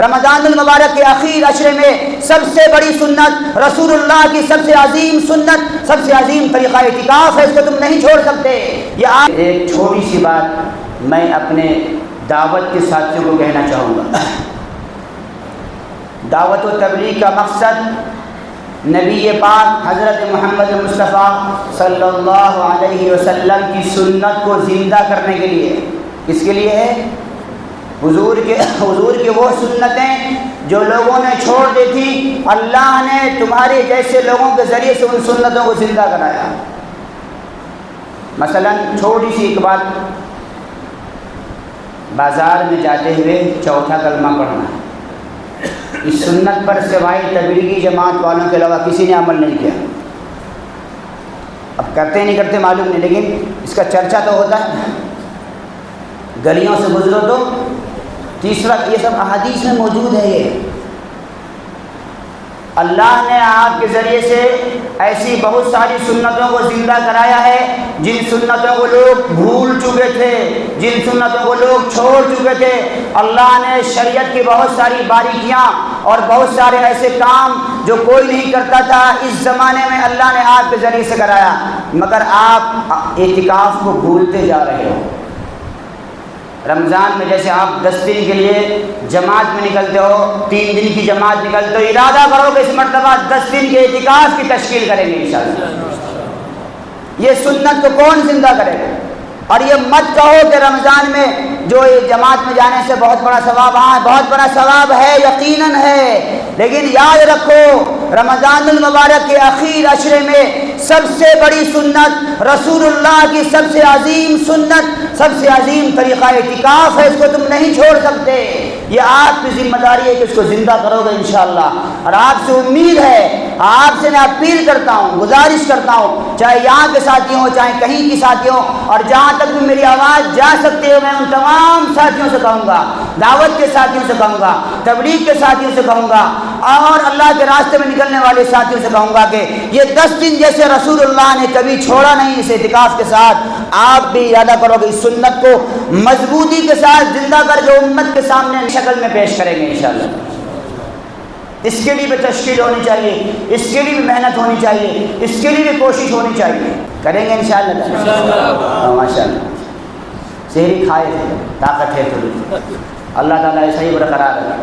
رمضان المبارک کے آخری عشرے میں سب سے بڑی سنت، رسول اللہ کی سب سے عظیم سنت، سب سے عظیم طریقہ اعتکاف ہے، اس کو تم نہیں چھوڑ سکتے۔ یہ ایک چھوٹی سی بات میں اپنے دعوت کے ساتھیوں کو کہنا چاہوں گا۔ دعوت و تبلیغ کا مقصد نبی پاک حضرت محمد مصطفیٰ صلی اللہ علیہ وسلم کی سنت کو زندہ کرنے کے لیے، کس کے لیے ہے؟ حضور کے وہ سنتیں جو لوگوں نے چھوڑ دی تھی، اللہ نے تمہارے جیسے لوگوں کے ذریعے سے ان سنتوں کو زندہ کرایا۔ مثلا چھوٹی سی ایک بات، بازار میں جاتے ہوئے چوتھا کلمہ پڑھنا، اس سنت پر سوائے تبلیغی جماعت والوں کے علاوہ کسی نے عمل نہیں کیا۔ اب کرتے نہیں کرتے معلوم نہیں، لیکن اس کا چرچا تو ہوتا ہے، گلیوں سے گزرو تو تیسرا، یہ سب احادیث میں موجود ہے۔ یہ اللہ نے آپ کے ذریعے سے ایسی بہت ساری سنتوں کو زندہ کرایا ہے جن سنتوں کو لوگ بھول چکے تھے، جن سنتوں کو لوگ چھوڑ چکے تھے۔ اللہ نے شریعت کی بہت ساری باریکیاں اور بہت سارے ایسے کام جو کوئی نہیں کرتا تھا، اس زمانے میں اللہ نے آپ کے ذریعے سے کرایا، مگر آپ اعتکاف کو بھولتے جا رہے ہو۔ رمضان میں جیسے آپ 10 دن کے لیے جماعت میں نکلتے ہو، 3 دن کی جماعت نکلتے ہو، ارادہ کرو کہ اس مرتبہ 10 دن کے اعتکاف کی تشکیل کریں گے انشاءاللہ۔ یہ سنت کو کون زندہ کرے گا؟ اور یہ مت کہو کہ رمضان میں جو جماعت میں جانے سے بہت بڑا ثواب، ہاں بہت بڑا ثواب ہے، یقیناً ہے، لیکن یاد رکھو رمضان المبارک کے آخری عشرے میں سب سے بڑی سنت، رسول اللہ کی سب سے عظیم سنت، سب سے عظیم طریقہ اعتکاف ہے، اس کو تم نہیں چھوڑ سکتے۔ یہ آپ کی ذمہ داری ہے کہ اس کو زندہ کرو گے انشاءاللہ، اور آپ سے امید ہے، آپ سے میں اپیل کرتا ہوں، گزارش کرتا ہوں، چاہے یہاں کے ساتھی ہوں چاہے کہیں کی ساتھی ہوں، اور جہاں تک بھی میری آواز جا سکتے ہو، میں ان تمام ساتھیوں سے کہوں گا، دعوت کے ساتھیوں سے کہوں گا، تبلیغ کے ساتھیوں سے کہوں گا، اور اللہ کے راستے میں نکلنے والے ساتھیوں سے کہوں گا کہ یہ 10 دن جیسے رسول اللہ نے کبھی چھوڑا نہیں اس اعتکاف کے ساتھ، آپ بھی ارادہ کرو کہ اس سنت کو مضبوطی کے ساتھ زندہ کر کے امت کے سامنے شکل میں پیش کریں گے انشاءاللہ۔ اس کے لیے بھی تشکیل ہونی چاہیے، اس کے لیے بھی محنت ہونی چاہیے، اس کے لیے بھی کوشش ہونی چاہیے، کریں گے انشاءاللہ۔ ماشاءاللہ سحری کھائے تھے، طاقت ہے تھوڑی، اللہ تعالیٰ ایسا ہی برقرار ہے۔